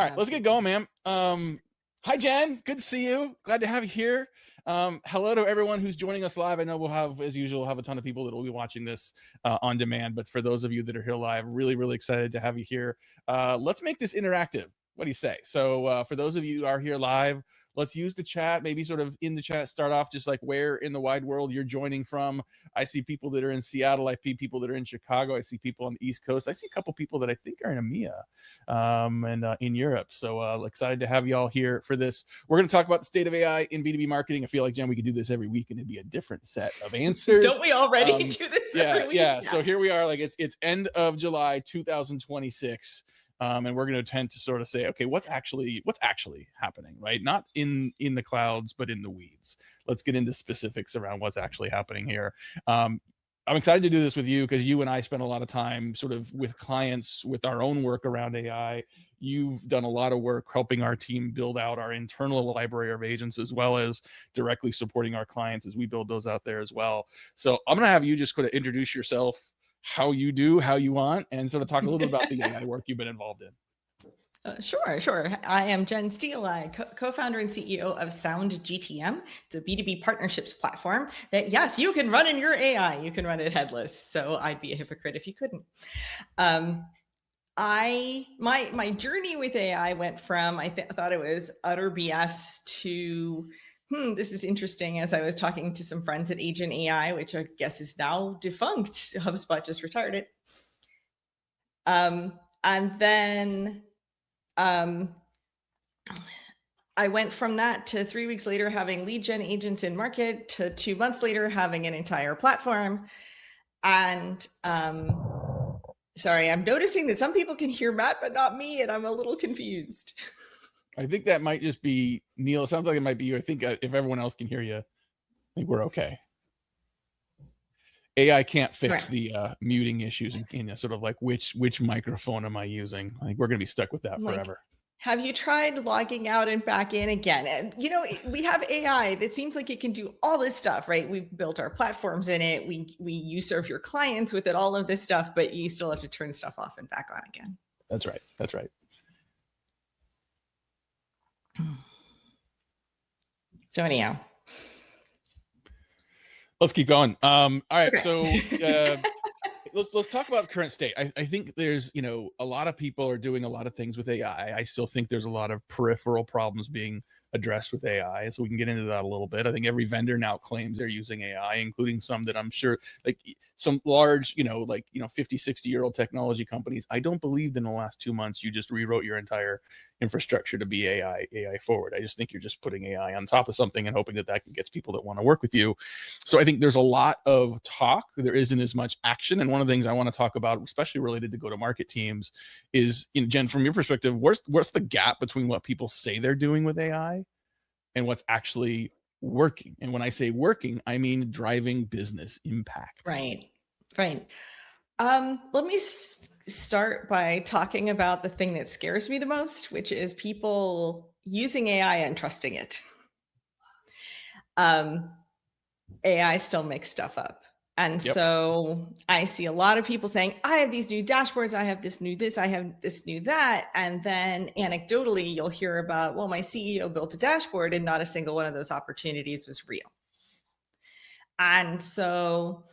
All right, let's get going, man. Hi, Jen. Good to see you. Glad to have you here. Hello to everyone who's joining us live. I know we'll have, as usual, have a ton of people that will be watching this on demand. But for those of you that are here live, really, really excited to have you here. Let's make this interactive. What do you say? So for those of you who are here live, let's use the chat, maybe sort of in the chat, start off just like where in the wide world you're joining from. I see people that are in Seattle. I see people that are in Chicago. I see people on the East Coast. I see a couple people that I think are in EMEA and in Europe. So excited to have you all here for this. We're going to talk about the state of AI in B2B marketing. I feel like, Jen, we could do this every week and it'd be a different set of answers. Don't we already do this every week? Yeah. Yes. So here we are, like it's end of July 2026. And we're going to attempt to sort of say, okay, what's actually happening, right? Not in the clouds, but in the weeds. Let's get into specifics around what's actually happening here. I'm excited to do this with you because you and I spend a lot of time sort of with clients with our own work around AI. You've done a lot of work helping our team build out our internal library of agents, as well as directly supporting our clients as we build those out there as well. So I'm going to have you just kind of introduce yourself, how you want, and sort of talk a little bit about the AI work you've been involved in. Sure. I am Jenn Steele. I co-founder and CEO of SoundGTM. It's a B2B partnerships platform that, yes, you can run in your AI. You can run it headless. So I'd be a hypocrite if you couldn't. My journey with AI went from, I thought it was utter BS to, this is interesting, as I was talking to some friends at Agent AI, which I guess is now defunct. HubSpot just retired it. And then I went from that to 3 weeks later having lead gen agents in market to 2 months later having an entire platform. And sorry, I'm noticing that some people can hear Matt, but not me, and I'm a little confused. I think that might just be Neil. It sounds like it might be you. I think if everyone else can hear you, I think we're okay. AI can't fix the muting issues and sort of like which microphone am I using? I think we're going to be stuck with that forever. Have you tried logging out and back in again? And we have AI that seems like it can do all this stuff, right? We've built our platforms in it. You serve your clients with it, all of this stuff, but you still have to turn stuff off and back on again. That's right. So anyhow, let's keep going. All right. Okay. So let's talk about the current state. I think there's, a lot of people are doing a lot of things with AI. I still think there's a lot of peripheral problems being addressed with AI. So we can get into that a little bit. I think every vendor now claims they're using AI, including some that I'm sure, like some large, 50, 60-year-old technology companies. I don't believe in the last 2 months, you just rewrote your entire infrastructure to be AI forward. I just think you're just putting AI on top of something and hoping that gets people that want to work with you. So I think there's a lot of talk. There isn't as much action. And one of the things I want to talk about, especially related to go-to-market teams, is, Jen, from your perspective, what's the gap between what people say they're doing with AI and what's actually working? And when I say working, I mean driving business impact. Right. Let me start by talking about the thing that scares me the most, which is people using AI and trusting it. AI still makes stuff up. And Yep. So I see a lot of people saying, I have these new dashboards, I have this new this, I have this new that. And then anecdotally, you'll hear about, well, my CEO built a dashboard and not a single one of those opportunities was real. And so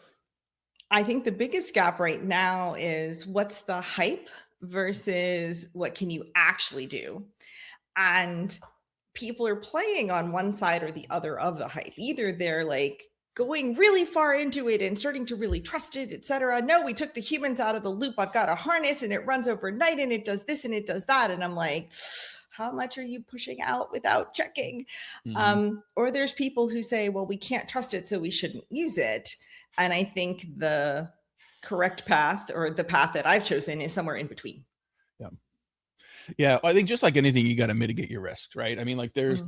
I think the biggest gap right now is what's the hype versus what can you actually do? And people are playing on one side or the other of the hype. Either they're like going really far into it and starting to really trust it, et cetera. No, we took the humans out of the loop. I've got a harness and it runs overnight and it does this and it does that. And I'm like, how much are you pushing out without checking? Mm-hmm. Or there's people who say, well, we can't trust it, so we shouldn't use it. And I think the correct path, or the path that I've chosen, is somewhere in between. Yeah, I think just like anything, you got to mitigate your risks, right? I mean, like there's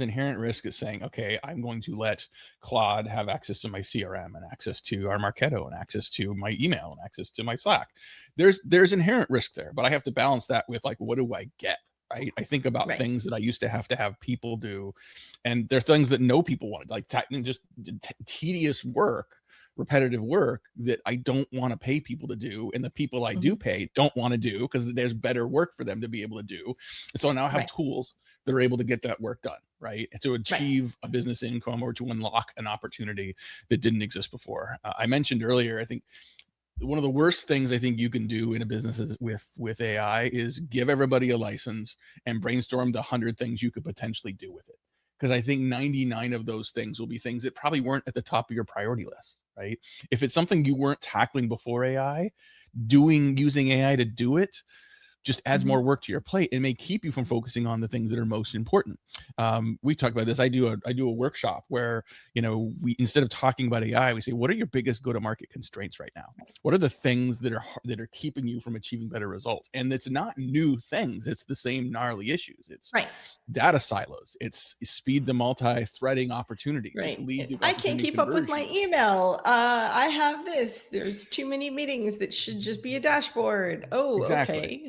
inherent risk of saying, okay, I'm going to let Claude have access to my CRM and access to our Marketo and access to my email and access to my Slack. There's inherent risk there, but I have to balance that with like, what do I get? Right? I think about things that I used to have people do, and there's things that no people wanted, like just tedious work, repetitive work that I don't want to pay people to do, and the people I do pay don't want to do because there's better work for them to be able to do. And so now I have tools that are able to get that work done, right? And to achieve a business income or to unlock an opportunity that didn't exist before. I mentioned earlier, I think one of the worst things I think you can do in a business with AI is give everybody a license and brainstorm the 100 things you could potentially do with it. Because I think 99 of those things will be things that probably weren't at the top of your priority list, right? If it's something you weren't tackling before AI, using AI to do it just adds more work to your plate and may keep you from focusing on the things that are most important. We talked about this. I do a workshop where, we, instead of talking about AI, we say, what are your biggest go-to-market constraints right now? What are the things that are keeping you from achieving better results? And it's not new things. It's the same gnarly issues. It's data silos. It's speed to multi-threading opportunities. It's lead to I can't keep up with my email. I have this. There's too many meetings that should just be a dashboard. Oh, okay.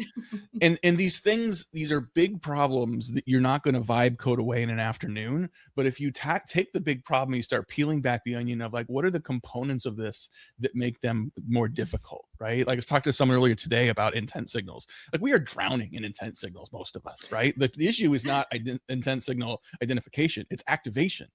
And these things, these are big problems that you're not going to vibe code away in an afternoon. But if you take the big problem, you start peeling back the onion of like, what are the components of this that make them more difficult, right? Like I was talking to someone earlier today about intent signals. Like we are drowning in intent signals, most of us, right? The issue is not intent signal identification, it's activation.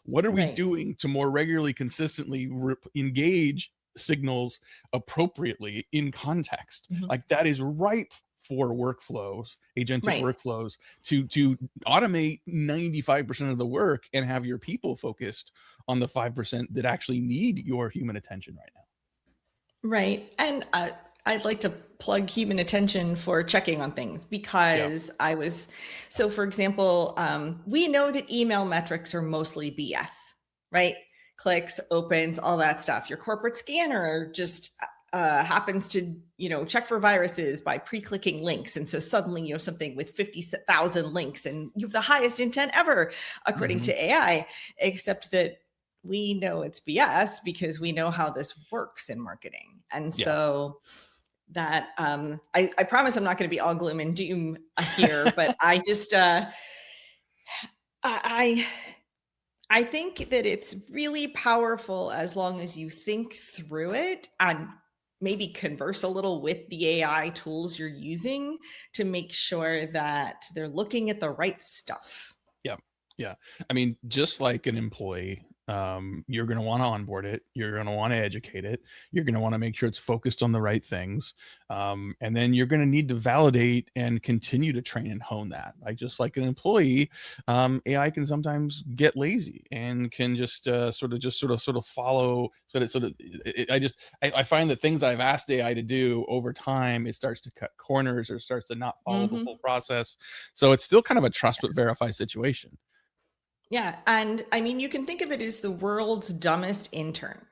What are we doing to more regularly, consistently engage signals appropriately in context? Like that is ripe for workflows, agentic workflows, to automate 95% of the work and have your people focused on the 5% that actually need your human attention right now. Right. And I'd like to plug human attention for checking on things because so for example, we know that email metrics are mostly BS, right? Clicks, opens, all that stuff. Your corporate scanner just happens to, check for viruses by pre-clicking links. And so suddenly you have something with 50,000 links and you have the highest intent ever, according to AI, except that we know it's BS because we know how this works in marketing. And so that, I promise I'm not going to be all gloom and doom here, but I just, I think that it's really powerful as long as you think through it and maybe converse a little with the AI tools you're using to make sure that they're looking at the right stuff. Yeah. I mean, just like an employee, you're going to want to onboard it. You're going to want to educate it. You're going to want to make sure it's focused on the right things. And then you're going to need to validate and continue to train and hone that. Like just like an employee, AI can sometimes get lazy and can just sort of follow. I find that things I've asked AI to do over time, it starts to cut corners or starts to not follow the full process. So it's still kind of a trust but verify situation. Yeah. And I mean, you can think of it as the world's dumbest intern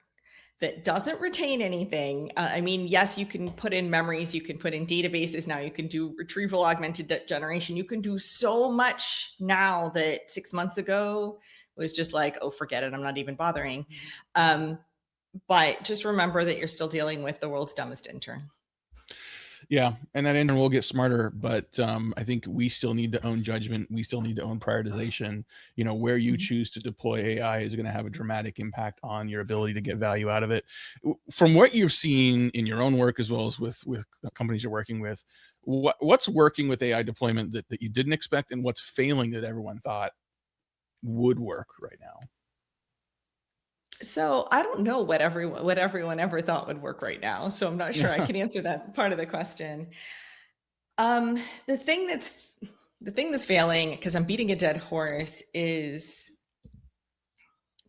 that doesn't retain anything. I mean, yes, you can put in memories, you can put in databases now, you can do retrieval augmented generation. You can do so much now that 6 months ago was just like, oh, forget it, I'm not even bothering. But just remember that you're still dealing with the world's dumbest intern. Yeah. And that intern will get smarter, but I think we still need to own judgment. We still need to own prioritization. Where you choose to deploy AI is going to have a dramatic impact on your ability to get value out of it. From what you've seen in your own work, as well as with companies you're working with, what's working with AI deployment that you didn't expect, and what's failing that everyone thought would work right now? So I don't know what everyone ever thought would work right now. So I'm not sure I can answer that part of the question. The thing that's failing, because I'm beating a dead horse, is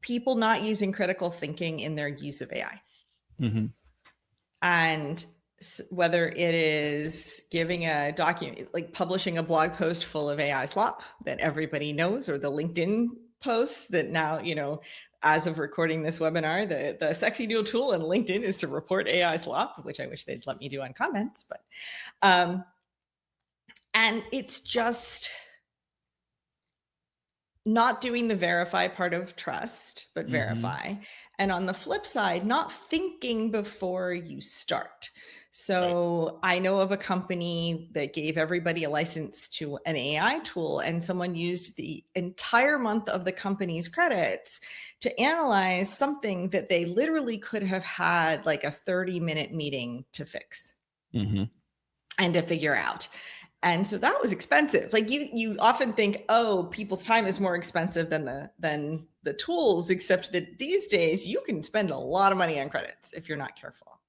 people not using critical thinking in their use of AI. And whether it is giving a document, like publishing a blog post full of AI slop that everybody knows, or the LinkedIn posts that now, as of recording this webinar, the sexy new tool in LinkedIn is to report AI slop, which I wish they'd let me do on comments, but, and it's just, not doing the verify part of trust, but verify. And on the flip side, not thinking before you start. So I know of a company that gave everybody a license to an AI tool, and someone used the entire month of the company's credits to analyze something that they literally could have had like a 30-minute meeting to fix and to figure out. And so that was expensive. Like you often think, oh, people's time is more expensive than the tools, except that these days you can spend a lot of money on credits if you're not careful.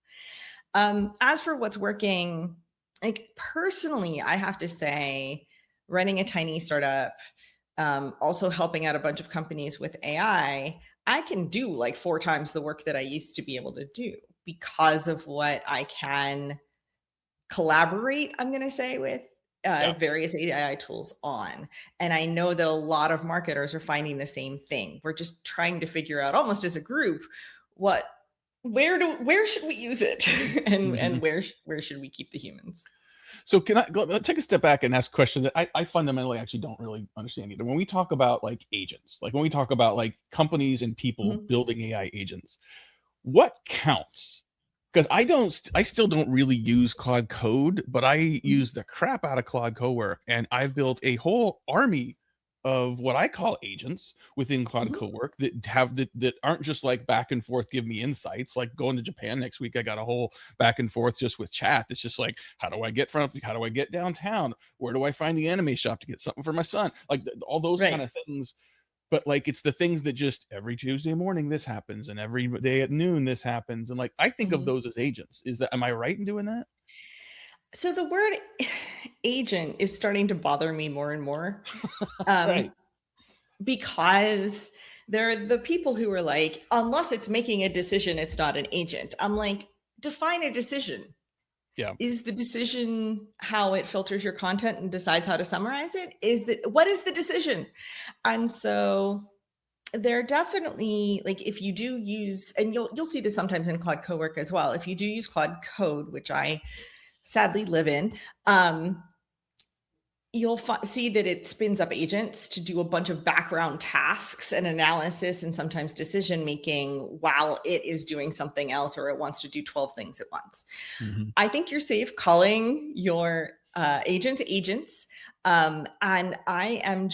As for what's working, like personally, I have to say, running a tiny startup, also helping out a bunch of companies with AI, I can do like 4 times the work that I used to be able to do because of what I can collaborate, I'm going to say, with various AI tools on. And I know that a lot of marketers are finding the same thing. We're just trying to figure out, almost as a group, where should we use it and where should we keep the humans? So let's take a step back and ask a question that I fundamentally actually don't really understand either. When we talk about like agents, like when we talk about like companies and people building AI agents, what counts? Because I still don't really use Claude Code, but I use the crap out of Claude Cowork, and I've built a whole army of what I call agents within Claude Cowork that aren't just like back and forth, give me insights. Like going to Japan next week, I got a whole back and forth just with chat. It's just like, how do I get downtown? Where do I find the anime shop to get something for my son? Like all those kind of things. But like, it's the things that just every Tuesday morning this happens, and every day at noon this happens, and like I think of those as agents. Am I right in doing that? So the word agent is starting to bother me more and more, because they're the people who are like, unless it's making a decision, it's not an agent. I'm like, define a decision. Yeah. Is the decision how it filters your content and decides how to summarize it? What is the decision? And so they're definitely like, if you do use, and you'll see this sometimes in Claude Cowork as well. If you do use Claude Code, which I sadly live in, you'll see that it spins up agents to do a bunch of background tasks and analysis and sometimes decision making while it is doing something else, or it wants to do 12 things at once. I think you're safe calling your agents. And I am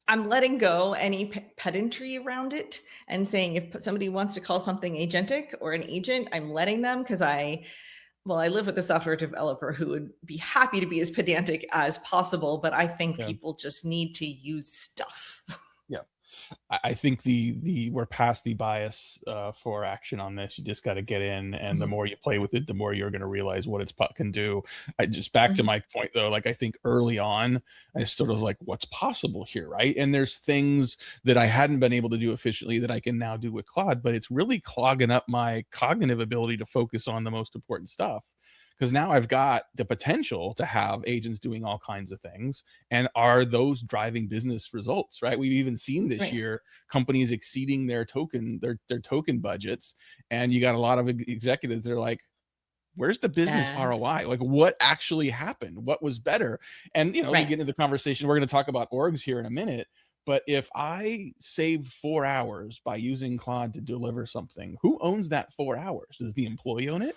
I'm letting go any pedantry around it and saying if somebody wants to call something agentic or an agent, I'm letting them, because I live with a software developer who would be happy to be as pedantic as possible, but I think people just need to use stuff. Yeah. I think we're past the bias for action on this. You just got to get in, and the more you play with it, the more you're going to realize what its can do. Back to my point though, like I think early on, I sort of like, what's possible here, right? And there's things that I hadn't been able to do efficiently that I can now do with Claude, but it's really clogging up my cognitive ability to focus on the most important stuff. Because now I've got the potential to have agents doing all kinds of things. And are those driving business results, right? We've even seen this year companies exceeding their token budgets. And you got a lot of executives that are like, where's the business ROI? Like what actually happened? What was better? And, we get into the conversation. We're going to talk about orgs here in a minute. But if I save 4 hours by using Claude to deliver something, who owns that 4 hours? Does the employee own it?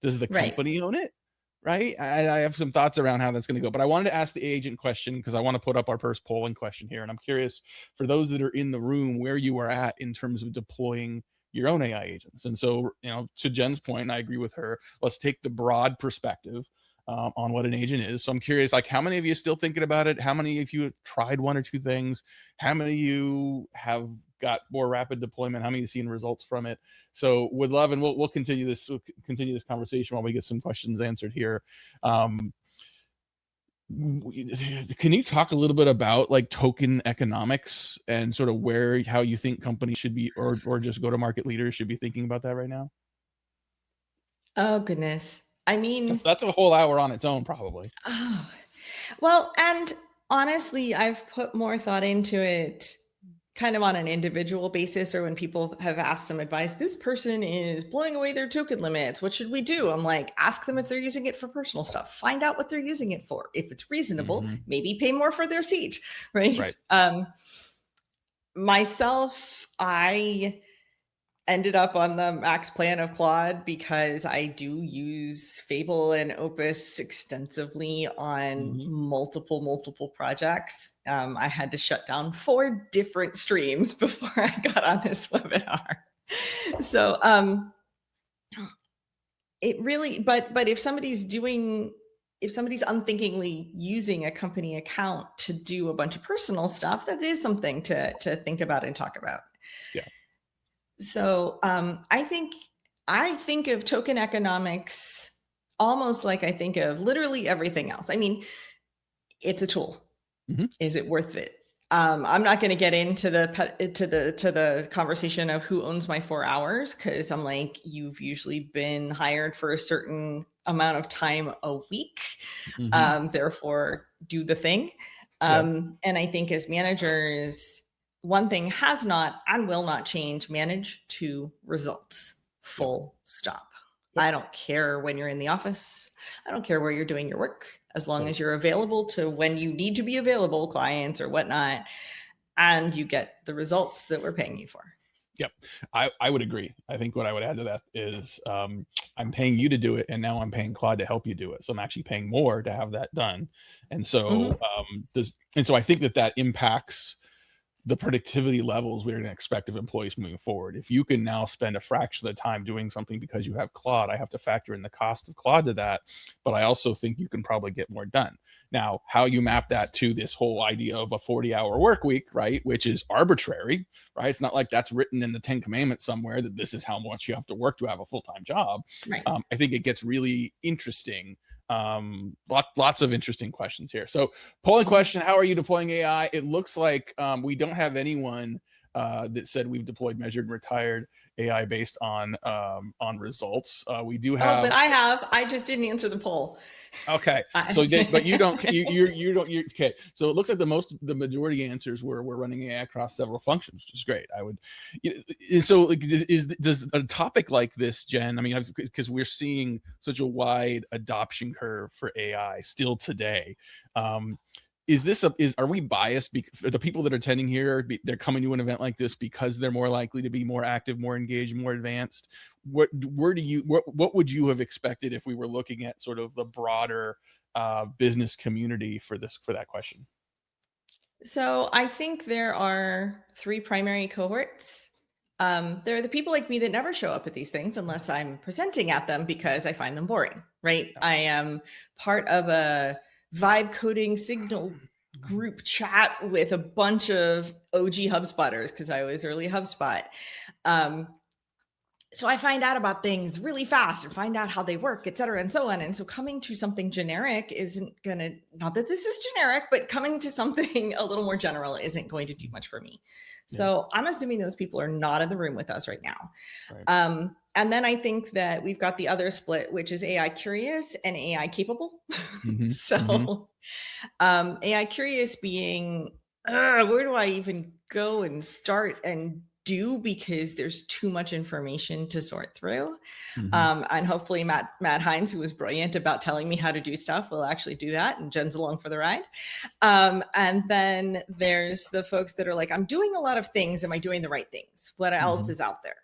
Does the company own it? Right. I have some thoughts around how that's going to go, but I wanted to ask the agent question because I want to put up our first polling question here. And I'm curious for those that are in the room, where you are at in terms of deploying your own AI agents. And so, to Jenn's point, and I agree with her, let's take the broad perspective on what an agent is. So I'm curious, like, how many of you are still thinking about it? How many of you have tried 1 or 2 things? How many of you have got more rapid deployment? How many have seen results from it? So would love, and we'll continue this conversation while we get some questions answered here. Can you talk a little bit about like token economics and sort of how you think companies should be, or just go-to-market leaders should be thinking about that right now? Oh goodness. I mean, that's a whole hour on its own, probably. Oh, well, and honestly, I've put more thought into it kind of on an individual basis, or when people have asked some advice, this person is blowing away their token limits. What should we do? I'm like, ask them if they're using it for personal stuff. Find out what they're using it for. If it's reasonable, maybe pay more for their seat, right? Myself, I ended up on the max plan of Claude because I do use Fable and Opus extensively on multiple projects. I had to shut down 4 different streams before I got on this webinar. So it really, but if somebody's unthinkingly using a company account to do a bunch of personal stuff, that is something to think about and talk about. Yeah. So I think of token economics almost like I think of literally everything else. I mean, it's a tool. Is it worth it? I'm not going to get into the conversation of who owns my 4 hours, because I'm like, you've usually been hired for a certain amount of time a week. Therefore, do the thing. And I think as managers, one thing has not and will not change: manage to results. Full stop. I don't care when you're in the office. I don't care where you're doing your work, as long as you're available to when you need to be available, clients or whatnot, and you get the results that we're paying you for. Yep. I would agree. I think what I would add to that is I'm paying you to do it, and now I'm paying Claude to help you do it. So I'm actually paying more to have that done. And so so I think that impacts the productivity levels we're going to expect of employees moving forward. If you can now spend a fraction of the time doing something because you have Claude, I have to factor in the cost of Claude to that, but I also think you can probably get more done. Now, how you map that to this whole idea of a 40-hour work week, right, which is arbitrary, right? It's not like that's written in the 10 Commandments somewhere that this is how much you have to work to have a full-time job. Right. I think it gets really interesting. Lots of interesting questions here. So polling question: how are you deploying AI? It looks like we don't have anyone that said we've deployed, measured, and retired AI based on results. We do have. Oh, but I have. I just didn't answer the poll. Okay. So, but you don't. You don't. Okay. So it looks like the majority answers were we're running AI across several functions, which is great. I would. So, like, does a topic like this, Jen? I mean, because we're seeing such a wide adoption curve for AI still today. Are we biased? The people that are attending here, they're coming to an event like this because they're more likely to be more active, more engaged, more advanced. What would you have expected if we were looking at sort of the broader business community for that question? So I think there are 3 primary cohorts. There are the people like me that never show up at these things unless I'm presenting at them because I find them boring, right? I am part of a vibe coding signal group chat with a bunch of OG HubSpotters because I was early HubSpot. So I find out about things really fast and find out how they work, et cetera, and so on. And so coming to something generic isn't going to, not that this is generic, but coming to something a little more general isn't going to do much for me. So I'm assuming those people are not in the room with us right now. Right. And then I think that we've got the other split, which is AI curious and AI capable. AI curious being, where do I even go and start and do, because there's too much information to sort through. And hopefully Matt Heinz, who was brilliant about telling me how to do stuff, will actually do that, and Jen's along for the ride. And then there's the folks that are like, I'm doing a lot of things. Am I doing the right things? What else is out there?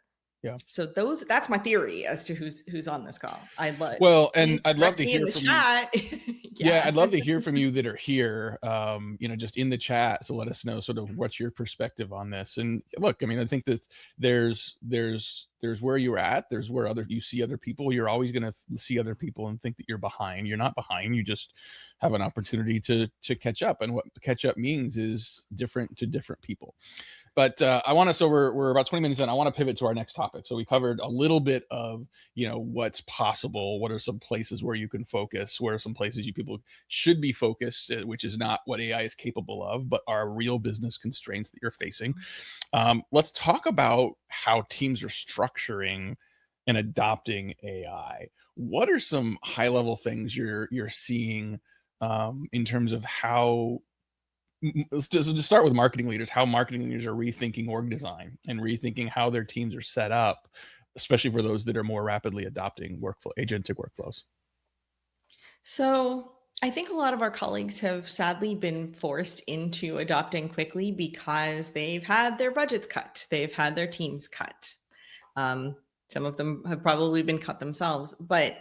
Yeah. So that's my theory as to who's on this call. I'd love to hear from you. Yeah, I'd love to hear from you that are here, just in the chat. So let us know sort of what's your perspective on this. And look, I mean, I think that there's where you're at. There's where you see other people. You're always going to see other people and think that you're behind. You're not behind. You just have an opportunity to catch up. And what catch up means is different to different people. But so we're about 20 minutes in. I want to pivot to our next topic. So we covered a little bit of, what's possible. What are some places where you can focus? Where are some places people should be focused, which is not what AI is capable of, but are real business constraints that you're facing. Let's talk about how teams are structuring and adopting AI. What are some high level things you're seeing in terms of how let's just start with marketing leaders, how marketing leaders are rethinking org design and rethinking how their teams are set up, especially for those that are more rapidly adopting agentic workflows. So I think a lot of our colleagues have sadly been forced into adopting quickly because they've had their budgets cut. They've had their teams cut. Some of them have probably been cut themselves, but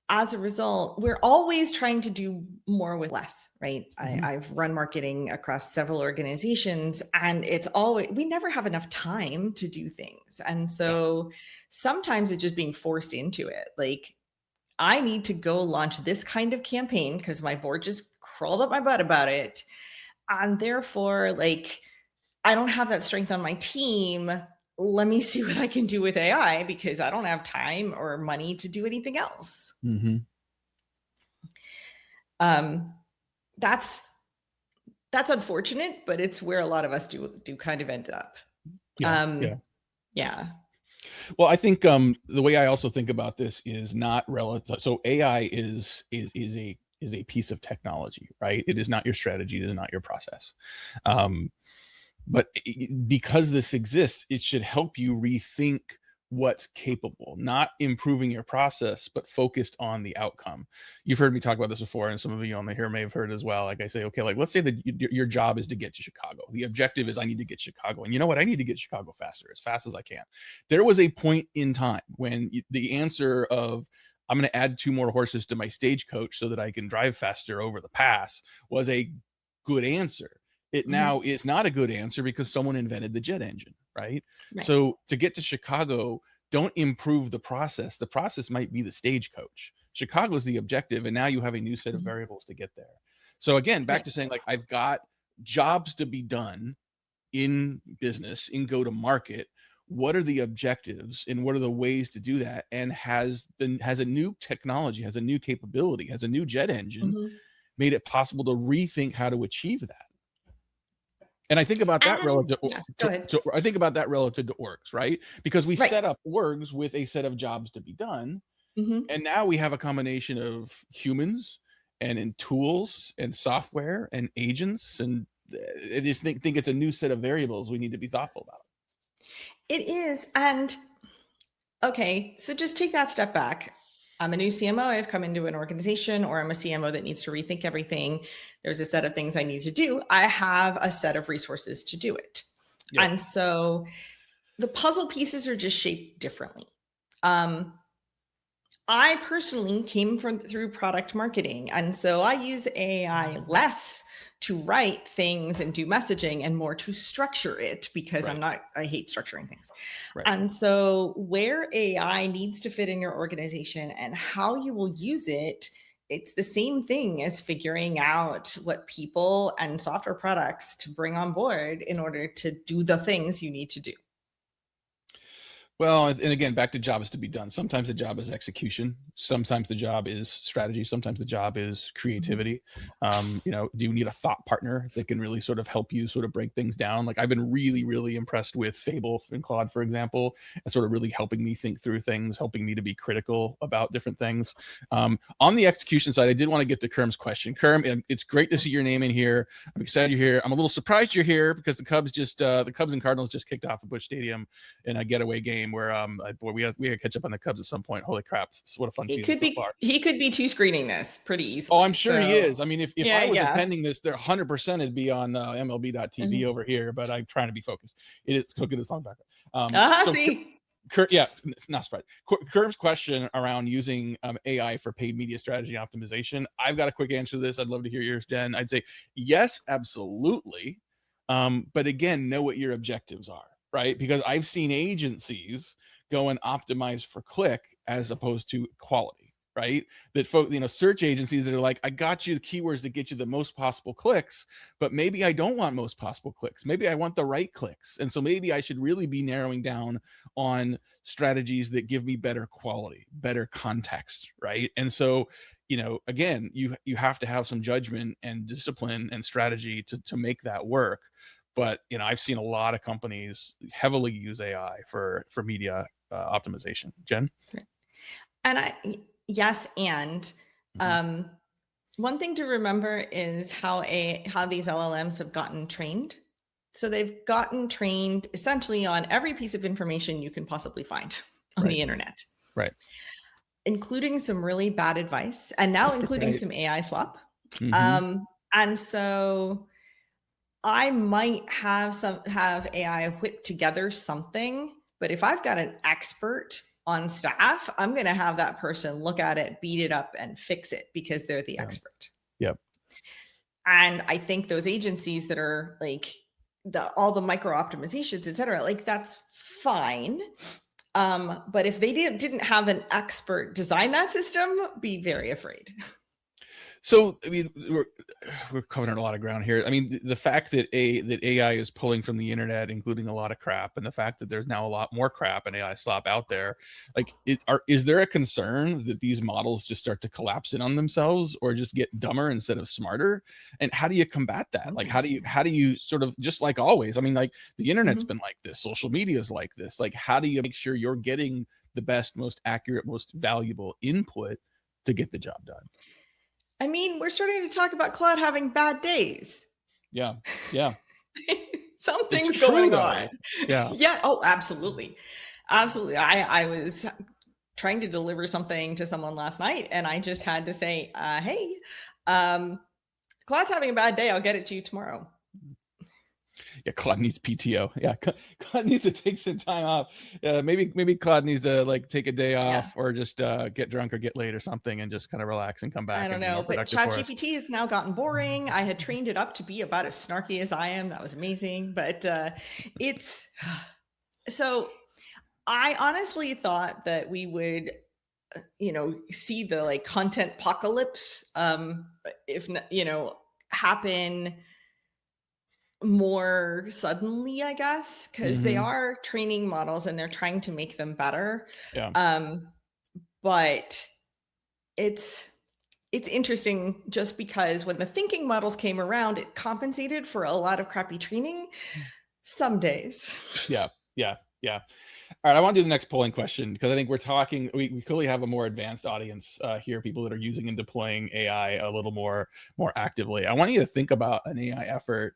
as a result, we're always trying to do more with less, right? Mm-hmm. I've run marketing across several organizations, and it's always, we never have enough time to do things. And so sometimes it's just being forced into it. Like, I need to go launch this kind of campaign because my board just crawled up my butt about it. And therefore, like, I don't have that strength on my team. Let me see what I can do with AI because I don't have time or money to do anything else. Mm-hmm. That's unfortunate, but it's where a lot of us do kind of end up. Yeah. Well, I think the way I also think about this is not relative. So AI is a piece of technology, right? It is not your strategy. It is not your process. But because this exists, it should help you rethink what's capable, not improving your process, but focused on the outcome. You've heard me talk about this before, and some of you on here may have heard as well. Like I say, okay, like let's say that your job is to get to Chicago. The objective is I need to get Chicago. And you know what? I need to get Chicago faster, as fast as I can. There was a point in time when the answer of I'm going to add 2 more horses to my stagecoach so that I can drive faster over the pass was a good answer. It now is not a good answer because someone invented the jet engine, right? So to get to Chicago, don't improve the process. The process might be the stagecoach. Chicago's the objective, and now you have a new set of variables to get there. So again, back to saying, like, I've got jobs to be done in business, in go-to-market. What are the objectives and what are the ways to do that? And has a new technology, has a new capability, has a new jet engine made it possible to rethink how to achieve that? And I think about that relative I think about that relative to orgs, right? Because we set up orgs with a set of jobs to be done. And now we have a combination of humans and in tools and software and agents. And I just think it's a new set of variables we need to be thoughtful about. It is. And okay, so just take that step back. I'm a new CMO. I've come into an organization, or I'm a CMO that needs to rethink everything. There's a set of things I need to do. I have a set of resources to do it. Yep. And so the puzzle pieces are just shaped differently. I personally came through product marketing. And so I use AI less to write things and do messaging and more to structure it because I hate structuring things. And so where AI needs to fit in your organization and how you will use it, it's the same thing as figuring out what people and software products to bring on board in order to do the things you need to do. Well, and again, back to jobs to be done. Sometimes the job is execution. Sometimes the job is strategy. Sometimes the job is creativity. Do you need a thought partner that can really sort of help you sort of break things down? Like I've been really, really impressed with Fable and Claude, for example, and sort of really helping me think through things, helping me to be critical about different things. On the execution side, I did want to get to Kerm's question. Kerm, it's great to see your name in here. I'm excited you're here. I'm a little surprised you're here because the Cubs and Cardinals just kicked off the Busch Stadium in a getaway game where we had to catch up on the Cubs at some point. Holy crap, what a fun season so far. He could be 2 screening this pretty easily. Oh, I'm sure he is. I mean, if I was attending this, there 100% it'd be on MLB.tv over here, but I'm trying to be focused. It is. Look at this song back. Not surprised. Kerm's question around using AI for paid media strategy optimization. I've got a quick answer to this. I'd love to hear yours, Jen. I'd say yes, absolutely. But again, know what your objectives are, right? Because I've seen agencies go and optimize for click as opposed to quality, right? That search agencies that are like, I got you the keywords that get you the most possible clicks, but maybe I don't want most possible clicks. Maybe I want the right clicks. And so maybe I should really be narrowing down on strategies that give me better quality, better context, right? And so, again, you have to have some judgment and discipline and strategy to make that work. But I've seen a lot of companies heavily use AI for media optimization. Jen? And yes, and One thing to remember is how these LLMs have gotten trained. So they've gotten trained essentially on every piece of information you can possibly find on Right. the internet, Right. including some really bad advice, and now including Right. some AI slop. Mm-hmm. And so I might have AI whip together something, but if I've got an expert on staff, I'm going to have that person look at it, beat it up, and fix it because they're the expert. Yep. And I think those agencies that are like all the micro optimizations, et cetera, like that's fine. But if they didn't have an expert design that system, be very afraid. So, I mean, we're covering a lot of ground here. I mean, the fact that AI is pulling from the internet, including a lot of crap, and the fact that there's now a lot more crap and AI slop out there, like, is there a concern that these models just start to collapse in on themselves, or just get dumber instead of smarter? And how do you combat that? Like, how do you sort of, just like always? I mean, like, the internet's been like this, social media is like this. Like, how do you make sure you're getting the best, most accurate, most valuable input to get the job done? I mean, we're starting to talk about Claude having bad days. Yeah. Something's going on. Yeah. Yeah. Oh, absolutely. Absolutely. I was trying to deliver something to someone last night, and I just had to say, hey, Claude's having a bad day. I'll get it to you tomorrow. Yeah, Claude needs PTO. Yeah, Claude needs to take some time off. Maybe Claude needs to like take a day off, or just get drunk or get late or something, and just kind of relax and come back. I don't know, but ChatGPT has now gotten boring. I had trained it up to be about as snarky as I am. That was amazing, but it's so. I honestly thought that we would, see the like content apocalypse, if happen more suddenly, I guess, because they are training models and they're trying to make them better. Yeah. But it's interesting just because when the thinking models came around, it compensated for a lot of crappy training some days. Yeah. All right, I want to do the next polling question, because I think we clearly have a more advanced audience here, people that are using and deploying AI a little more actively. I want you to think about an AI effort,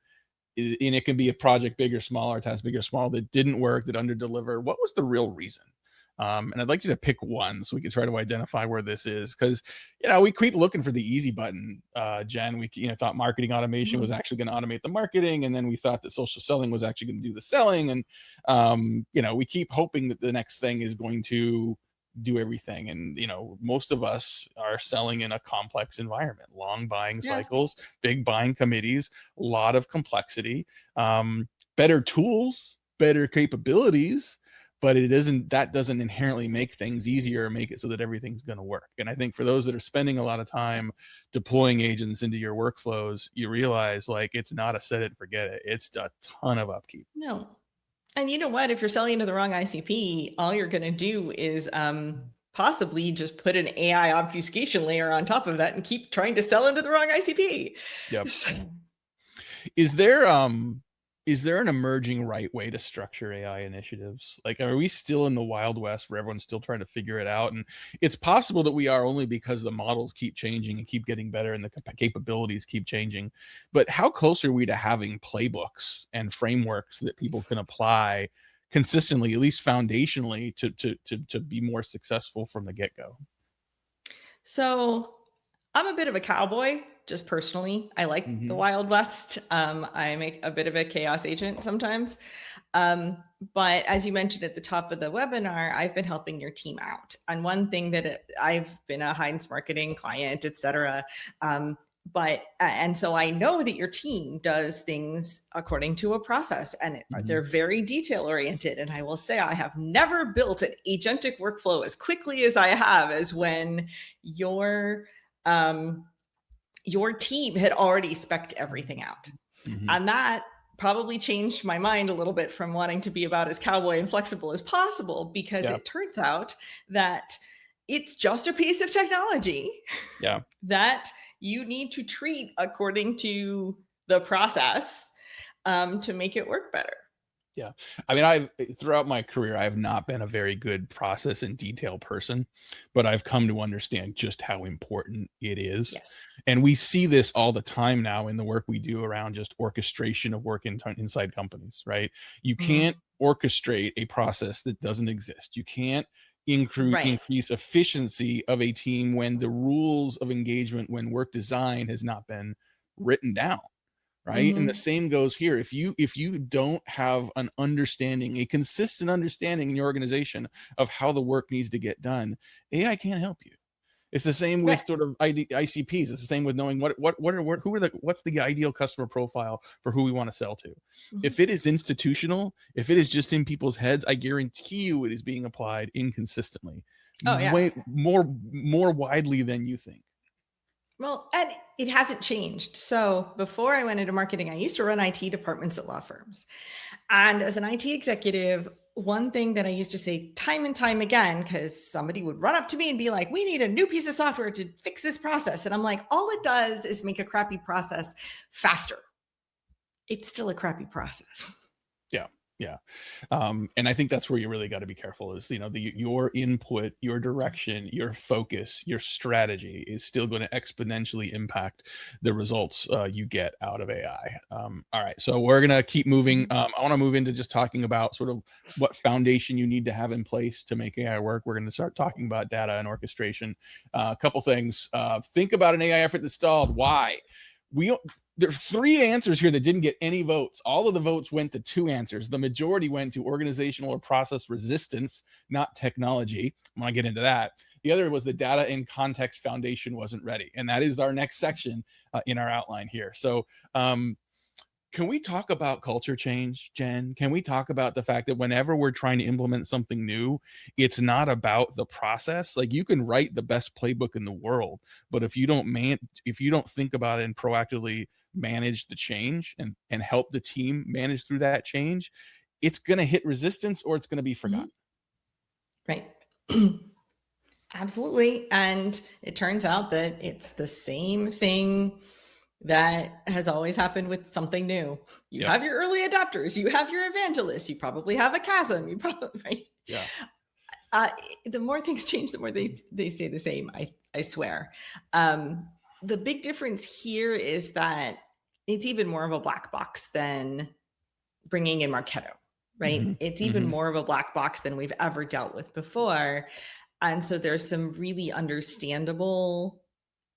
and it can be a project, big or small, or task big or small, that didn't work, that under-delivered. What was the real reason? And I'd like you to pick one so we can try to identify where this is, because we keep looking for the easy button. Jen, we thought marketing automation was actually going to automate the marketing, and then we thought that social selling was actually going to do the selling, and we keep hoping that the next thing is going to do everything. And most of us are selling in a complex environment, long buying cycles, big buying committees, a lot of complexity, better tools, better capabilities, but that doesn't inherently make things easier or make it so that everything's going to work. And I think for those that are spending a lot of time deploying agents into your workflows, you realize, like, it's not a set it and forget it. It's a ton of upkeep. No. And you know what? If you're selling into the wrong ICP, all you're going to do is possibly just put an AI obfuscation layer on top of that and keep trying to sell into the wrong ICP. Yep. Is there an emerging right way to structure AI initiatives? Like, are we still in the Wild West where everyone's still trying to figure it out? And it's possible that we are, only because the models keep changing and keep getting better and the capabilities keep changing. But how close are we to having playbooks and frameworks that people can apply consistently, at least foundationally, to be more successful from the get-go? So I'm a bit of a cowboy, just personally. I like the Wild West. I make a bit of a chaos agent sometimes. But as you mentioned at the top of the webinar, I've been helping your team out. And one thing that I've been a Heinz Marketing client, et cetera. And so I know that your team does things according to a process, and they're very detail oriented. And I will say, I have never built an agentic workflow as quickly as I have, as when your team had already spec'd everything out. And that probably changed my mind a little bit from wanting to be about as cowboy and flexible as possible, because it turns out that it's just a piece of technology that you need to treat according to the process to make it work better. Yeah. I mean, throughout my career, I have not been a very good process and detail person, but I've come to understand just how important it is. Yes. And we see this all the time now in the work we do around just orchestration of work inside companies, right? You Mhm. can't orchestrate a process that doesn't exist. You can't Right. increase efficiency of a team when the rules of engagement, when work design has not been written down, right? And the Mhm. same goes here. If you don't have an understanding, a consistent understanding in your organization of how the work needs to get done, AI can't help you. It's the same with Right. sort of ICPs. It's the same with knowing what's the ideal customer profile for who we want to sell to. Mhm. If it is institutional, if it is just in people's heads, I guarantee you it is being applied inconsistently, Oh, yeah. way more widely than you think. Well, and it hasn't changed. So before I went into marketing, I used to run IT departments at law firms. And as an IT executive, one thing that I used to say time and time again, because somebody would run up to me and be like, we need a new piece of software to fix this process. And I'm like, all it does is make a crappy process faster. It's still a crappy process. Yeah. Yeah. And I think that's where you really got to be careful is, your input, your direction, your focus, your strategy is still going to exponentially impact the results you get out of AI. All right. So we're going to keep moving. I want to move into just talking about sort of what foundation you need to have in place to make AI work. We're going to start talking about data and orchestration. A couple things. Think about an AI effort that stalled. Why? There are 3 answers here that didn't get any votes. All of the votes went to 2 answers. The majority went to organizational or process resistance, not technology. I want to get into that. The other was the data and context foundation wasn't ready. And that is our next section in our outline here. So can we talk about culture change, Jen? Can we talk about the fact that whenever we're trying to implement something new, it's not about the process. Like you can write the best playbook in the world, but if you don't think about it and proactively manage the change and help the team manage through that change, it's going to hit resistance or it's going to be Mhm. forgotten. Right. Absolutely. And it turns out that it's the same thing that has always happened with something new. You Yep. have your early adopters, you have your evangelists, you probably have a chasm, you probably, right? Yeah. The more things change, the more they stay the same. I swear. The big difference here is that it's even more of a black box than bringing in Marketo, right? Mm-hmm. It's even more of a black box than we've ever dealt with before. And so there's some really understandable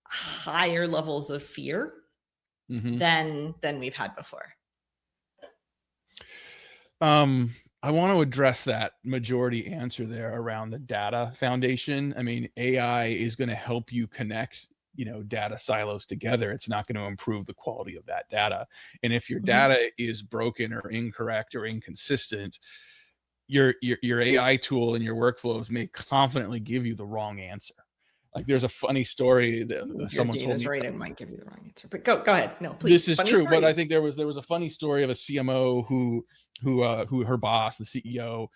higher levels of fear Mm-hmm. than we've had before. I want to address that majority answer there around the data foundation. I mean, AI is going to help you connect, data silos together. It's not going to improve the quality of that data. And if your data is broken or incorrect or inconsistent, your AI tool and your workflows may confidently give you the wrong answer. Like there's a funny story that If your someone told data's me. right, it might give you the wrong answer. But go ahead. No, This please. is Funny true, but story. I think there was a funny story of a CMO who her boss, the CEO,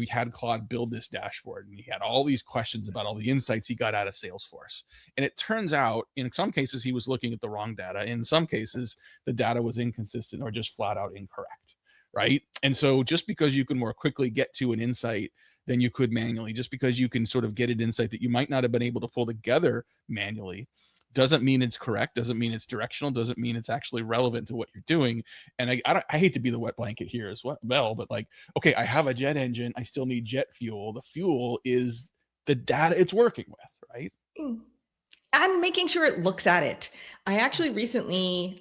had Claude build this dashboard, and he had all these questions about all the insights he got out of Salesforce. And it turns out, in some cases, he was looking at the wrong data. In some cases, the data was inconsistent or just flat out incorrect, right? And so, just because you can more quickly get to an insight than you could manually, just because you can sort of get an insight that you might not have been able to pull together manually, doesn't mean it's correct, doesn't mean it's directional, doesn't mean it's actually relevant to what you're doing. And I hate to be the wet blanket here as well, but like, okay, I have a jet engine, I still need jet fuel. The fuel is the data it's working with, right? And making sure it looks at it. I actually recently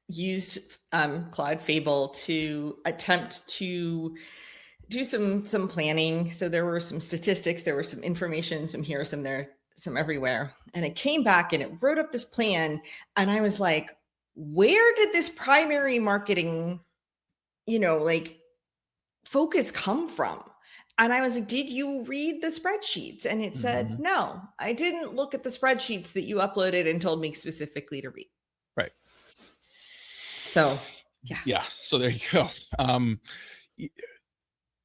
used Claude Fable to attempt to do some planning. So there were some statistics, there was some information, some here, some there, some everywhere. And it came back and it wrote up this plan. And I was like, where did this primary marketing, focus come from? And I was like, did you read the spreadsheets? And it said, no, I didn't look at the spreadsheets that you uploaded and told me specifically to read. Right. So, Yeah. So there you go.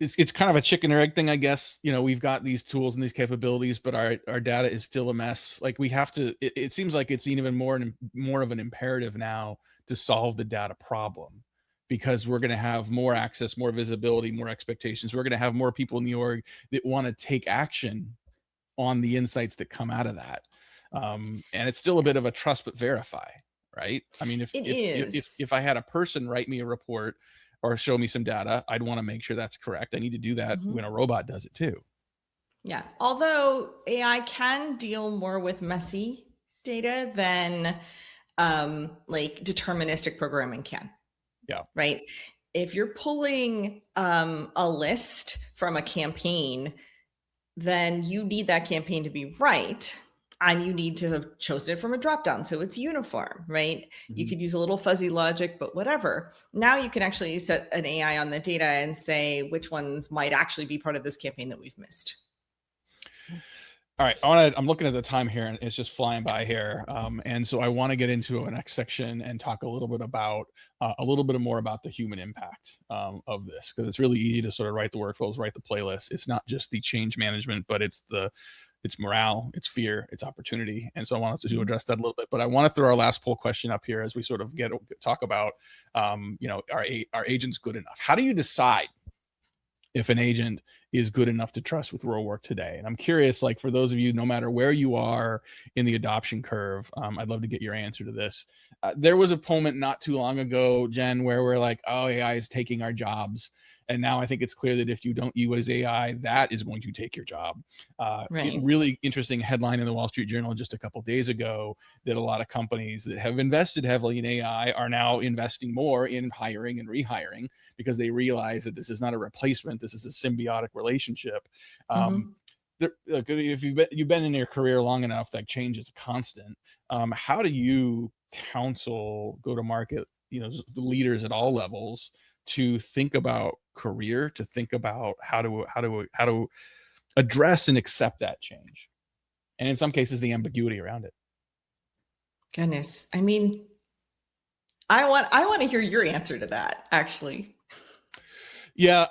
It's kind of a chicken or egg thing, I guess. We've got these tools and these capabilities, but our data is still a mess. Like we have to, it seems like it's even more of an imperative now to solve the data problem, because we're going to have more access, more visibility, more expectations. We're going to have more people in the org that want to take action on the insights that come out of that. And it's still a bit of a trust but verify, right? I mean, if I had a person write me a report or show me some data, I'd want to make sure that's correct. I need to do that when a robot does it too. Yeah. Although AI can deal more with messy data than like deterministic programming can. Yeah. Right. If you're pulling a list from a campaign, then you need that campaign to be right. And you need to have chosen it from a dropdown, so it's uniform, right? You could use a little fuzzy logic, but whatever. Now you can actually set an AI on the data and say which ones might actually be part of this campaign that we've missed. All right, I'm looking at the time here, and it's just flying by here. And so I want to get into a next section and talk a little bit more about the human impact of this, because it's really easy to sort of write the workflows, write the playlists. It's not just the change management, but it's morale, it's fear, it's opportunity. And so I wanted to address that a little bit. But I want to throw our last poll question up here as we sort of talk about, are agents good enough? How do you decide if an agent is good enough to trust with real work today? And I'm curious, like, for those of you, no matter where you are in the adoption curve, I'd love to get your answer to this. There was a moment not too long ago, Jen, where we're like, oh, AI is taking our jobs. And now I think it's clear that if you don't use AI, that is going to take your job. Right. Really interesting headline in the Wall Street Journal just a couple of days ago that a lot of companies that have invested heavily in AI are now investing more in hiring and rehiring because they realize that this is not a replacement. This is a symbiotic relationship. If you've been in your career long enough, like, change is a constant. How do you counsel go-to-market, the leaders at all levels to think about career, to think about how to address and accept that change, and in some cases the ambiguity around it? Goodness, I mean, I want to hear your answer to that, actually. Yeah,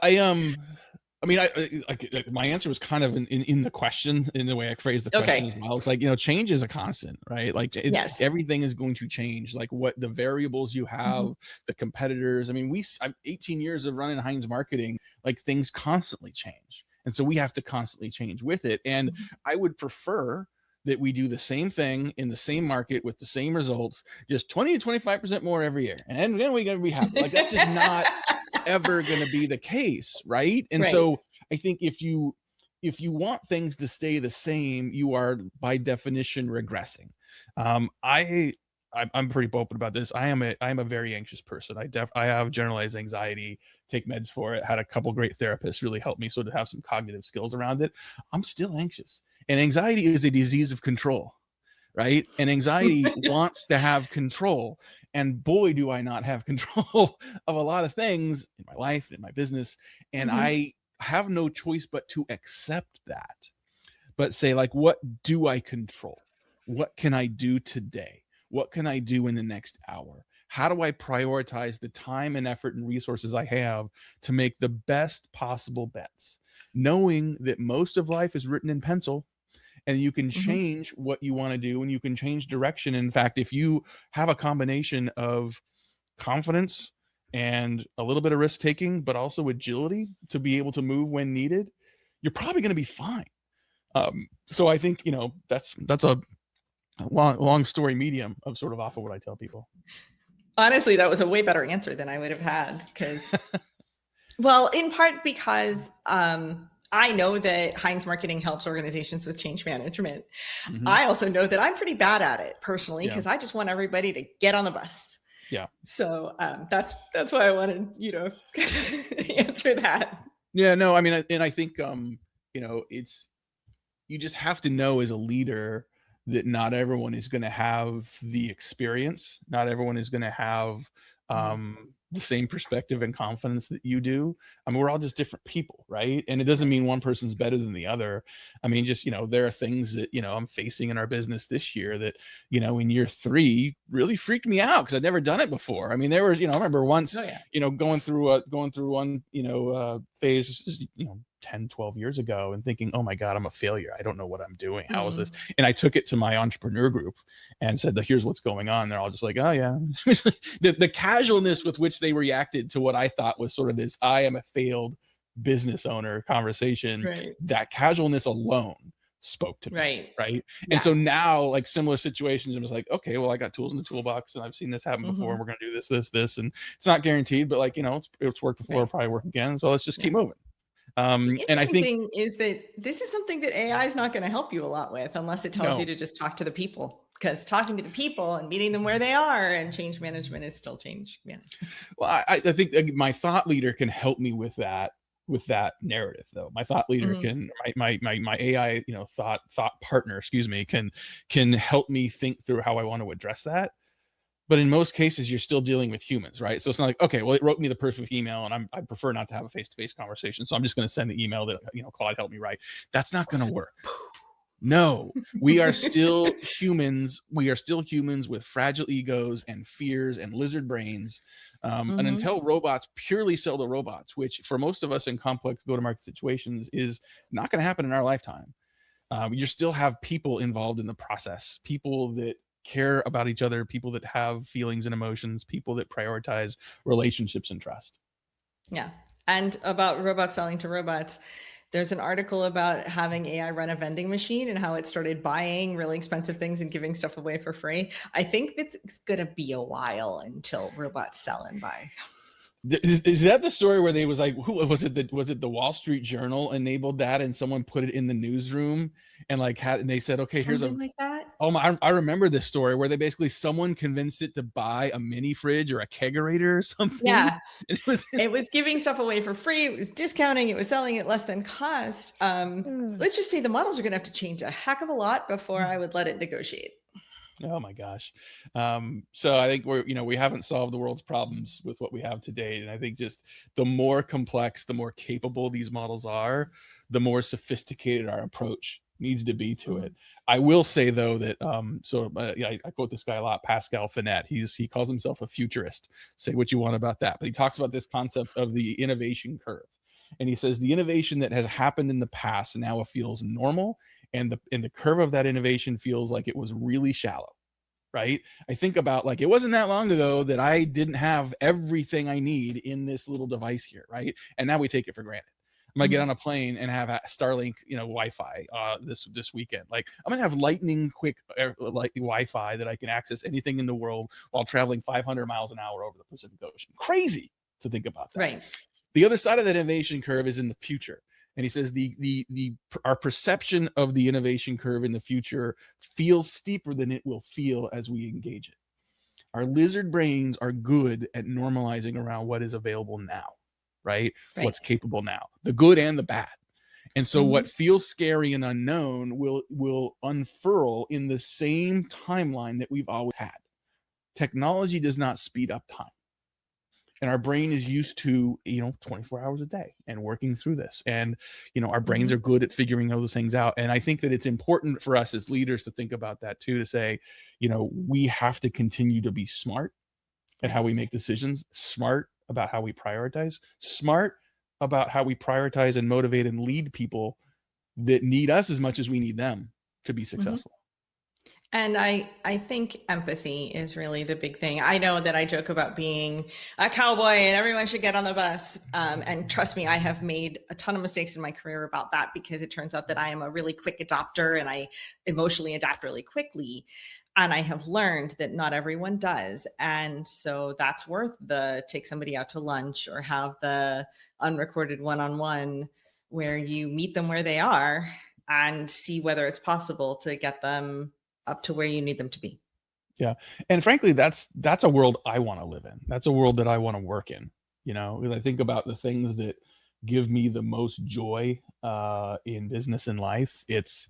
my answer was kind of in the question, in the way I phrased the question as well. It's like, change is a constant, right? Like, everything is going to change. Like, what the variables you have, the competitors. I mean, I'm 18 years of running Heinz Marketing. Like, things constantly change, and so we have to constantly change with it. And I would prefer that we do the same thing in the same market with the same results, just 20 to 25% more every year, and then we're gonna be happy. Like, that's just not ever going to be the case, right? And so I think if you want things to stay the same, you are by definition regressing. I'm pretty open about this. I am a very anxious person. I have generalized anxiety, take meds for it, had a couple great therapists really help me sort of have some cognitive skills around it. I'm still anxious, and anxiety is a disease of control, right? And anxiety wants to have control. And boy, do I not have control of a lot of things in my life, in my business. And I have no choice but to accept that. But say, like, what do I control? What can I do today? What can I do in the next hour? How do I prioritize the time and effort and resources I have to make the best possible bets? Knowing that most of life is written in pencil, and you can change what you want to do, and you can change direction. In fact, if you have a combination of confidence and a little bit of risk taking, but also agility to be able to move when needed, you're probably going to be fine. So I think, that's a long story medium of sort of off of what I tell people. Honestly, that was a way better answer than I would have had, because, well, in part because, I know that Heinz Marketing helps organizations with change management. I also know that I'm pretty bad at it personally, because I just want everybody to get on the bus. Yeah. So that's why I wanted you to answer that. Yeah, no, I mean, and I think, it's, you just have to know as a leader that not everyone is going to have the experience. Not everyone is going to have the same perspective and confidence that you do. I mean, we're all just different people, right? And it doesn't mean one person's better than the other. I mean, just, there are things that, I'm facing in our business this year that, in year 3 really freaked me out because I'd never done it before. I mean, there was, I remember once, going through one, phase, 10, 12 years ago and thinking, oh my God, I'm a failure. I don't know what I'm doing. How is this? Mm. And I took it to my entrepreneur group and said, here's what's going on. They're all just like, oh yeah. The casualness with which they reacted to what I thought was sort of this, I am a failed business owner conversation, Right. that casualness alone spoke to me. Right. Yeah. And so now, like, similar situations, I'm just like, okay, well, I got tools in the toolbox and I've seen this happen before, and we're going to do this, and it's not guaranteed, but like, it's worked before, it'll probably work again. So let's just keep moving. The And I think thing is that this is something that AI is not going to help you a lot with, unless it tells you to just talk to the people, because talking to the people and meeting them where they are and change management is still change management. Well, I think my thought leader can help me with that narrative, though. My thought leader can, my AI, thought partner, can help me think through how I want to address that. But in most cases, you're still dealing with humans, right? So it's not like, okay, well, it wrote me the perfect email and I prefer not to have a face-to-face conversation, so I'm just going to send the email that, Claude helped me write. That's not going to work. No, we are still humans. We are still humans with fragile egos and fears and lizard brains. And until robots purely sell to robots, which for most of us in complex go-to-market situations is not going to happen in our lifetime, you still have people involved in the process, people that care about each other, people that have feelings and emotions, people that prioritize relationships and trust. Yeah. And about robots selling to robots, there's an article about having AI run a vending machine and how it started buying really expensive things and giving stuff away for free. I think it's going to be a while until robots sell and buy. Is that the story where they was like, who was it? Was it the Wall Street Journal enabled that, and someone put it in the newsroom and and they said, okay, something here's a like that. Oh my! I remember this story where someone convinced it to buy a mini fridge or a kegerator or something. Yeah, it was giving stuff away for free. It was discounting. It was selling it less than cost. Let's just say the models are going to have to change a heck of a lot before I would let it negotiate. Oh my gosh. So I think we haven't solved the world's problems with what we have today. And I think just the more complex, the more capable these models are, the more sophisticated our approach needs to be to it. I will say though that, I quote this guy a lot, Pascal Finette. He calls himself a futurist. Say what you want about that, but he talks about this concept of the innovation curve. And he says the innovation that has happened in the past now it feels normal, and the curve of that innovation feels like it was really shallow, right? I think about, like, it wasn't that long ago that I didn't have everything I need in this little device here, right? And now we take it for granted. I'm gonna get on a plane and have Starlink, Wi-Fi this weekend. Like, I'm gonna have lightning quick Wi-Fi that I can access anything in the world while traveling 500 miles an hour over the Pacific Ocean. Crazy to think about that. Right. The other side of that innovation curve is in the future. And he says our perception of the innovation curve in the future feels steeper than it will feel as we engage it. Our lizard brains are good at normalizing around what is available now, right? What's capable now, the good and the bad. And so what feels scary and unknown will unfurl in the same timeline that we've always had. Technology does not speed up time. And our brain is used to, 24 hours a day and working through this. And, our brains are good at figuring those things out. And I think that it's important for us as leaders to think about that too, to say, we have to continue to be smart at how we make decisions, smart about how we prioritize, smart about how we prioritize and motivate and lead people that need us as much as we need them to be successful. And I think empathy is really the big thing. I know that I joke about being a cowboy and everyone should get on the bus. And trust me, I have made a ton of mistakes in my career about that, because it turns out that I am a really quick adopter and I emotionally adapt really quickly. And I have learned that not everyone does. And so that's worth the take somebody out to lunch or have the unrecorded one-on-one where you meet them where they are and see whether it's possible to get them up to where you need them to be. Yeah. And frankly, that's a world I want to live in. That's a world that I want to work in, because I think about the things that give me the most joy in business and life. It's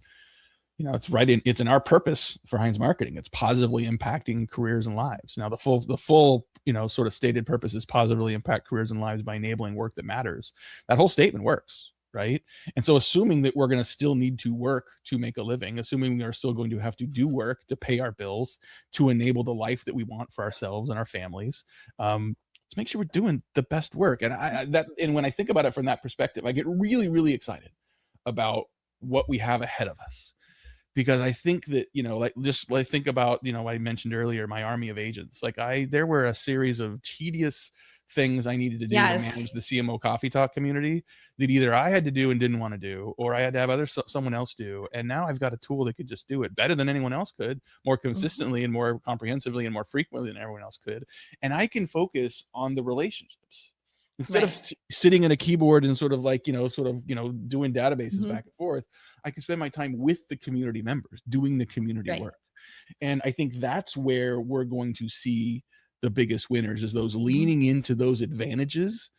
in our purpose for Heinz Marketing. It's positively impacting careers and lives. Now the full, sort of stated purpose is positively impact careers and lives by enabling work that matters. That whole statement works. Right. And so assuming that we're going to still need to work to make a living, assuming we are still going to have to do work to pay our bills, to enable the life that we want for ourselves and our families, let's make sure we're doing the best work. And when I think about it from that perspective, I get really, really excited about what we have ahead of us. Because I think that, think about, I mentioned earlier, my army of agents. There were a series of tedious things I needed to do to manage the CMO Coffee Talk community that either I had to do and didn't want to do, or I had to have someone else do. And now I've got a tool that could just do it better than anyone else could, more consistently and more comprehensively and more frequently than everyone else could. And I can focus on the relationships. Instead of sitting at a keyboard and doing databases back and forth, I can spend my time with the community members doing the community work. And I think that's where we're going to see the biggest winners, is those leaning into those advantages,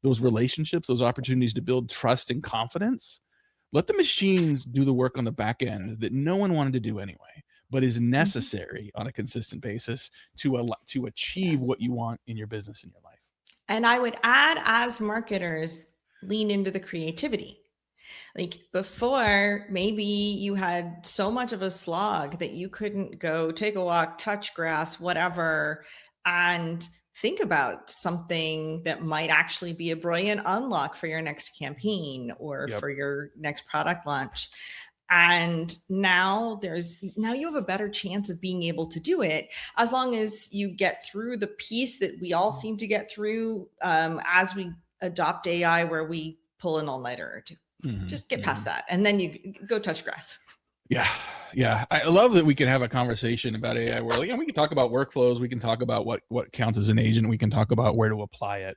those relationships, those opportunities to build trust and confidence. Let the machines do the work on the back end that no one wanted to do anyway, but is necessary on a consistent basis to achieve what you want in your business and your life. And I would add, as marketers, lean into the creativity. Like before, maybe you had so much of a slog that you couldn't go take a walk, touch grass, whatever, and think about something that might actually be a brilliant unlock for your next campaign or for your next product launch. And now you have a better chance of being able to do it, as long as you get through the piece that we all seem to get through as we adopt AI, where we pull an all-nighter or two. Just get past that, and then you go touch grass. Yeah. I love that we can have a conversation about AI where we can talk about workflows, we can talk about what counts as an agent, we can talk about where to apply it.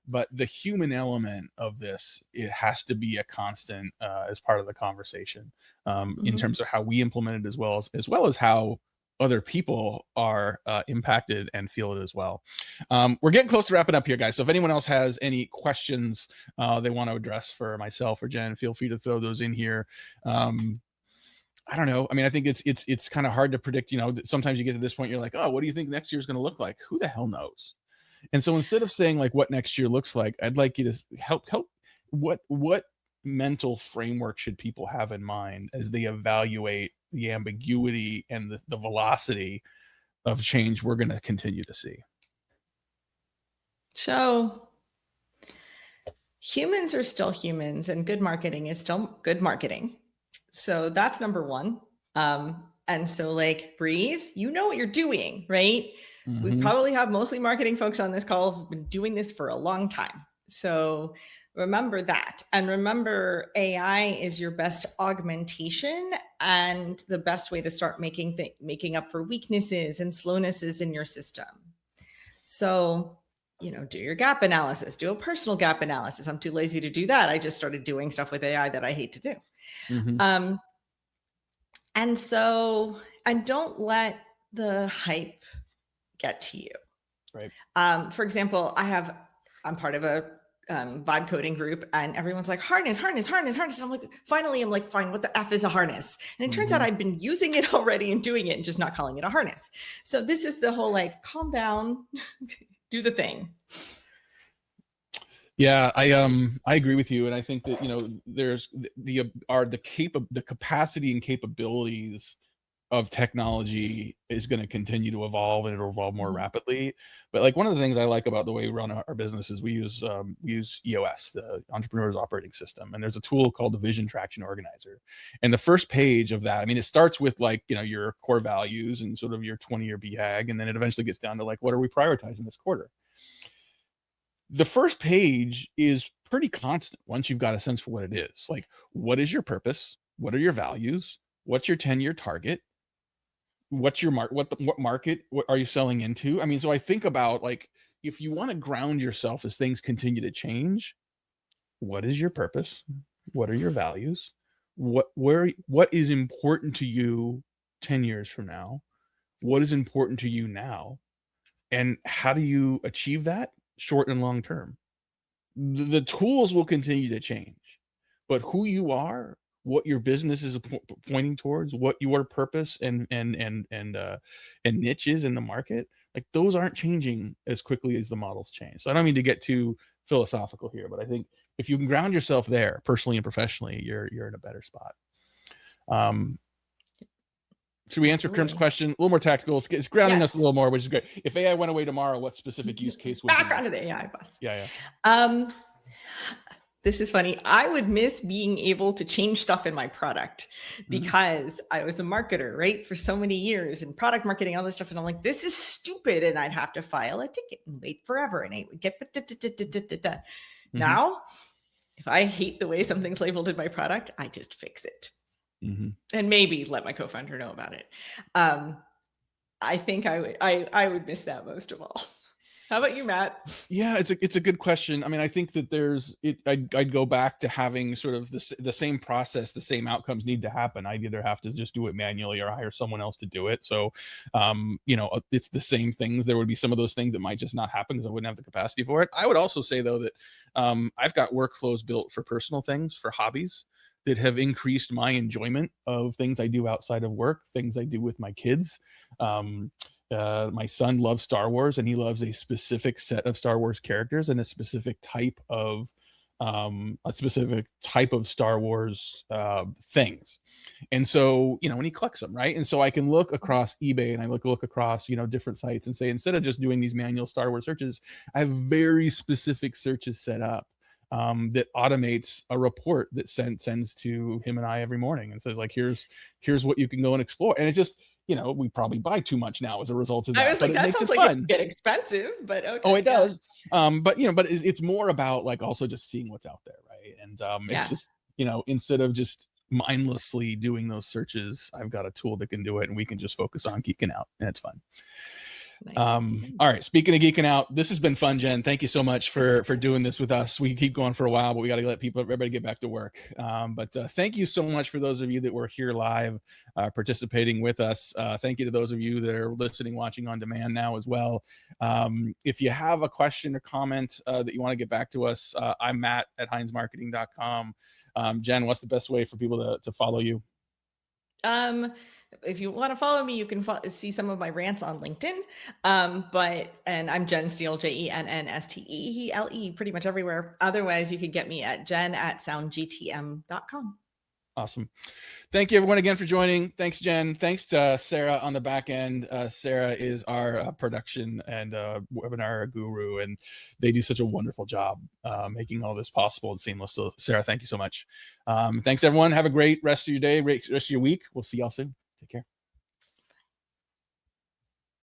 But the human element of this, it has to be a constant as part of the conversation in terms of how we implement it, as well as how other people are impacted and feel it as well. We're getting close to wrapping up here, guys. So if anyone else has any questions they want to address for myself or Jen, feel free to throw those in here. I don't know. I mean, I think it's kind of hard to predict. Sometimes you get to this point, you're like, oh, what do you think next year is going to look like? Who the hell knows? And so instead of saying what next year looks like, I'd like you to help what mental framework should people have in mind as they evaluate the ambiguity and the velocity of change we're going to continue to see. So humans are still humans, and good marketing is still good marketing. So that's number one. And so breathe, what you're doing, right? We probably have mostly marketing folks on this call who've been doing this for a long time. So remember that. And remember, AI is your best augmentation and the best way to start making up for weaknesses and slownesses in your system. So, do your gap analysis, do a personal gap analysis. I'm too lazy to do that. I just started doing stuff with AI that I hate to do. And don't let the hype get to you. Right. For example, I'm part of a vibe coding group, and everyone's like, harness. And I'm like, fine, what the F is a harness? And it turns out I've been using it already and doing it and just not calling it a harness. So this is the whole calm down, do the thing. Yeah, I agree with you. And I think that, there's the capacity and capabilities of technology is going to continue to evolve, and it'll evolve more rapidly. But one of the things I like about the way we run our business is we use EOS, the Entrepreneur's Operating System. And there's a tool called the Vision Traction Organizer. And the first page of that, it starts with your core values and sort of your 20-year BHAG. And then it eventually gets down to what are we prioritizing this quarter? The first page is pretty constant once you've got a sense for what it is. What is your purpose? What are your values? What's your 10-year target? What's your what market are you selling into? So I think about if you want to ground yourself as things continue to change, what is your purpose? What are your values? What is important to you 10 years from now? What is important to you now? And how do you achieve that short and long term? The tools will continue to change, but who you are, what your business is pointing towards, what your purpose and niche is in the market, those aren't changing as quickly as the models change. So I don't mean to get too philosophical here, but I think if you can ground yourself there personally and professionally, you're in a better spot. Should we answer Kerm's question? A little more tactical. It's grounding us a little more, which is great. If AI went away tomorrow, what specific use case would back onto the AI bus? Yeah. This is funny. I would miss being able to change stuff in my product because I was a marketer, right? For so many years and product marketing, all this stuff. And I'm like, this is stupid. And I'd have to file a ticket and wait forever. And I would get, Now, if I hate the way something's labeled in my product, I just fix it. And maybe let my co-founder know about it. I think I would miss that most of all. How about you, Matt? Yeah, it's a good question. I mean, I think that I'd go back to having sort of the same process, the same outcomes need to happen. I'd either have to just do it manually or hire someone else to do it. So, it's the same things. There would be some of those things that might just not happen because I wouldn't have the capacity for it. I would also say though that I've got workflows built for personal things, for hobbies, that have increased my enjoyment of things I do outside of work, things I do with my kids. My son loves Star Wars, and he loves a specific set of Star Wars characters and a specific type of Star Wars things. And so, when he collects them, right? And so I can look across eBay and I look across, different sites and say, instead of just doing these manual Star Wars searches, I have very specific searches set up that automates a report that sends to him and I every morning and says, like, here's what you can go and explore. And it's just, we probably buy too much now as a result of that. I was like, that sounds like it get expensive, but okay. Oh, it does. But it's more about like also just seeing what's out there, right? And it's just, instead of just mindlessly doing those searches, I've got a tool that can do it, and we can just focus on geeking out, and it's fun. Nice. All right. Speaking of geeking out, this has been fun, Jen. Thank you so much for doing this with us. We can keep going for a while, but we got to let everybody get back to work. But thank you so much for those of you that were here live, participating with us. Thank you to those of you that are listening, watching on demand now as well. If you have a question or comment that you want to get back to us, I'm Matt at HeinzMarketing.com. Jen, what's the best way for people to follow you? If you want to follow me, you can see some of my rants on LinkedIn. And I'm Jenn Steele, JENNSTEELE, pretty much everywhere. Otherwise, you can get me at jen@soundgtm.com. Awesome. Thank you everyone again for joining. Thanks, Jen. Thanks to Sarah on the back end. Sarah is our production and webinar guru, and they do such a wonderful job making all this possible and seamless. So Sarah, thanks you so much. Thanks everyone. Have a great rest of your day, rest of your week. We'll see y'all soon.